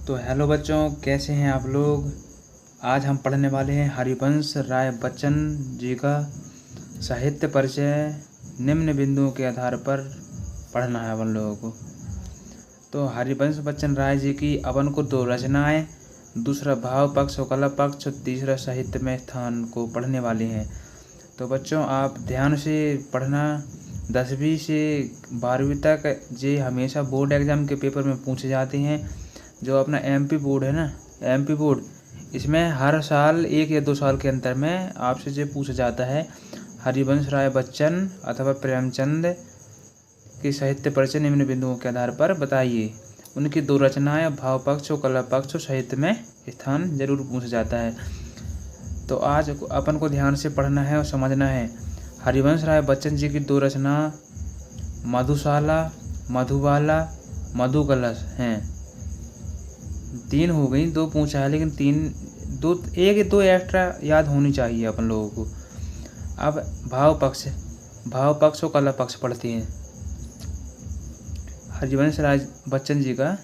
तो हेलो बच्चों, कैसे हैं आप लोग। आज हम पढ़ने वाले हैं हरिवंश राय बच्चन जी का साहित्य परिचय। निम्न बिंदुओं के आधार पर पढ़ना है अपन लोगों को। तो हरिवंश बच्चन राय जी की अपन को 2 रचनाएं, दूसरा भाव पक्ष और कला पक्ष, तीसरा साहित्य में स्थान को पढ़ने वाले हैं। तो बच्चों आप ध्यान से पढ़ना। 10वीं से 12वीं तक ये हमेशा बोर्ड एग्ज़ाम के पेपर में पूछे जाते हैं। जो अपना एमपी बोर्ड है ना, एमपी बोर्ड, इसमें हर साल 1 या 2 साल के अंतर में आपसे ये पूछा जाता है, हरिवंश राय बच्चन अथवा प्रेमचंद के साहित्य परिचय निम्न बिंदुओं के आधार पर बताइए। उनकी 2 रचनाएं भाव पक्ष और कला पक्ष और साहित्य में स्थान जरूर पूछा जाता है। तो आज अपन को ध्यान से पढ़ना है और समझना है। हरिवंश राय बच्चन जी की 2 रचना मधुशाला, मधुबाला, मधुकलश हैं। 3 हो गई, 2 पूछा है लेकिन 1 2 एक्स्ट्रा याद होनी चाहिए अपन लोगों को। अब भाव पक्ष और कला पक्ष पढ़ते हैं। हरिवंश राय बच्चन जी का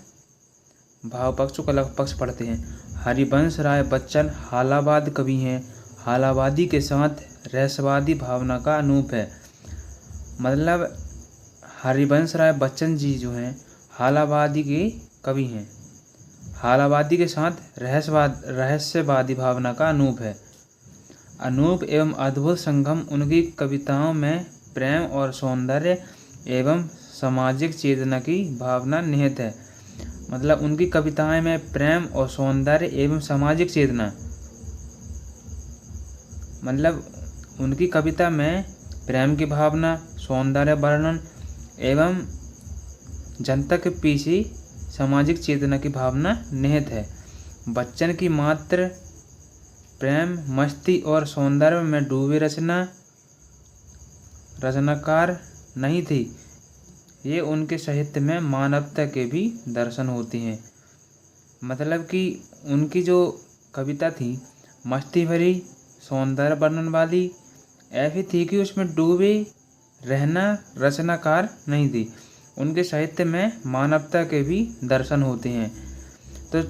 भाव पक्ष और कला पक्ष पढ़ते हैं। हरिवंश राय बच्चन हालावाद कवि हैं। हालावादी के साथ रहस्यवादी भावना का अनूप है। मतलब हरिवंश राय बच्चन जी जो हैं हालावादी के कवि हैं। हालावादी के साथ रहस्यवादी भावना का अनूप है। अनूप एवं अद्भुत संगम उनकी कविताओं में प्रेम और सौंदर्य एवं सामाजिक चेतना की भावना निहित है। मतलब उनकी कविताएं में प्रेम और सौंदर्य एवं सामाजिक चेतना, मतलब उनकी कविता में प्रेम की भावना, सौंदर्य वर्णन एवं जनता के पीछे सामाजिक चेतना की भावना निहित है। बच्चन की मात्र प्रेम, मस्ती और सौंदर्य में डूबे रचनाकार नहीं थी। ये उनके साहित्य में मानवता के भी दर्शन होते हैं। मतलब कि उनकी जो कविता थी मस्ती भरी, सौंदर्य वर्णन वाली, ऐसी थी कि उसमें डूबे रहना रचनाकार नहीं थी। उनके साहित्य में मानवता के भी दर्शन होते हैं। तो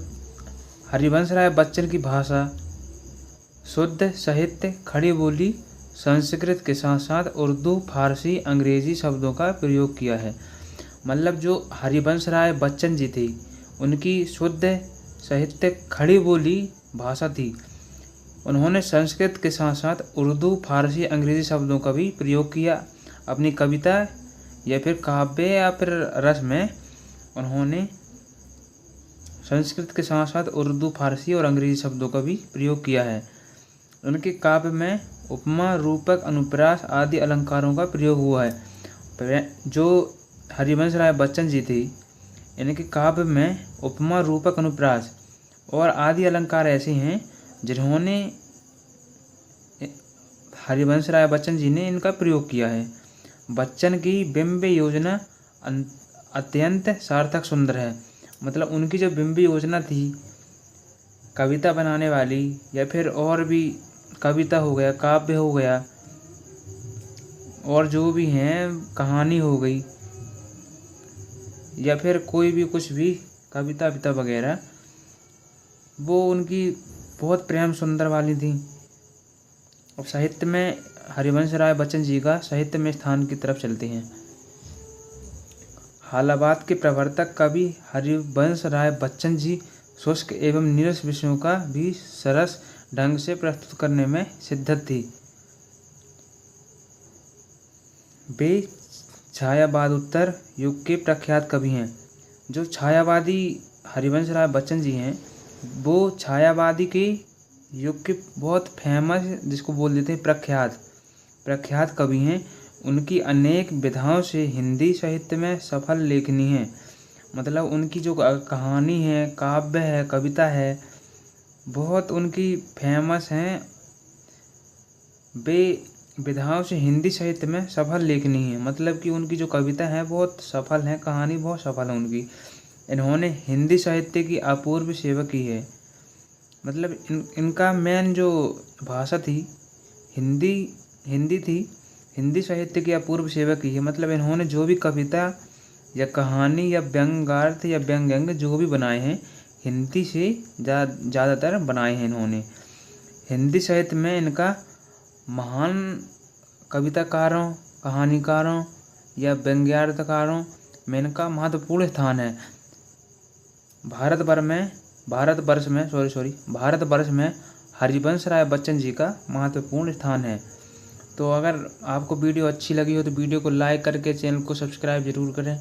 हरिवंश राय बच्चन की भाषा शुद्ध साहित्य, खड़ी बोली, संस्कृत के साथ साथ उर्दू, फारसी, अंग्रेजी शब्दों का प्रयोग किया है। मतलब जो हरिवंश राय बच्चन जी थे उनकी शुद्ध साहित्य, खड़ी बोली भाषा थी। उन्होंने संस्कृत के साथ साथ उर्दू, फारसी, अंग्रेजी शब्दों का भी प्रयोग किया अपनी कविता या फिर काव्य या फिर रस में। उन्होंने संस्कृत के साथ साथ उर्दू, फारसी और अंग्रेजी शब्दों का भी प्रयोग किया है। उनके काव्य में उपमा, रूपक, अनुप्रास आदि अलंकारों का प्रयोग हुआ है। जो हरिवंश राय बच्चन जी थे इनके काव्य में उपमा, रूपक, अनुप्रास और आदि अलंकार ऐसे हैं जिन्होंने हरिवंश राय बच्चन जी ने इनका प्रयोग किया है। बच्चन की बिंब योजना अत्यंत सार्थक सुंदर है। मतलब उनकी जो बिंब योजना थी कविता बनाने वाली, या फिर और भी कविता हो गया, काव्य हो गया, और जो भी हैं कहानी हो गई, या फिर कोई भी कुछ भी कविता वगैरह, वो उनकी बहुत प्रेम सुंदर वाली थी। और साहित्य में हरिवंश राय बच्चन जी का साहित्य में स्थान की तरफ चलते हैं। हालावाद के प्रवर्तक कवि हरिवंश राय बच्चन जी शुष्क एवं नीरस विषयों का भी सरस ढंग से प्रस्तुत करने में सिद्ध थी। वे छायावादोत्तर युग के प्रख्यात कवि हैं। जो छायावादी हरिवंश राय बच्चन जी हैं वो छायावादी के युग के बहुत फेमस, जिसको बोल देते हैं प्रख्यात कवि हैं। उनकी अनेक विधाओं से हिंदी साहित्य में सफल लेखनी है। मतलब उनकी जो कहानी है, काव्य है, कविता है, बहुत उनकी फेमस हैं। वे विधाओं से हिंदी साहित्य में सफल लेखनी है। मतलब कि उनकी जो कविता है बहुत सफल है, कहानी बहुत सफल है उनकी। इन्होंने हिंदी साहित्य की अपूर्व सेवा की है। मतलब इनका मेन जो भाषा थी हिंदी थी। हिंदी साहित्य की अपूर्व सेवा की है। मतलब इन्होंने जो भी कविता या कहानी या व्यंग्यार्थ या व्यंग्यंग जो भी बनाए हैं हिंदी से ज़्यादातर बनाए हैं इन्होंने। हिंदी साहित्य में इनका महान कविताकारों, कहानीकारों या व्यंग्यार्थकारों में इनका महत्वपूर्ण स्थान है। भारतवर्ष में हरिवंश राय बच्चन जी का महत्वपूर्ण स्थान है। तो अगर आपको वीडियो अच्छी लगी हो तो वीडियो को लाइक करके चैनल को सब्सक्राइब जरूर करें।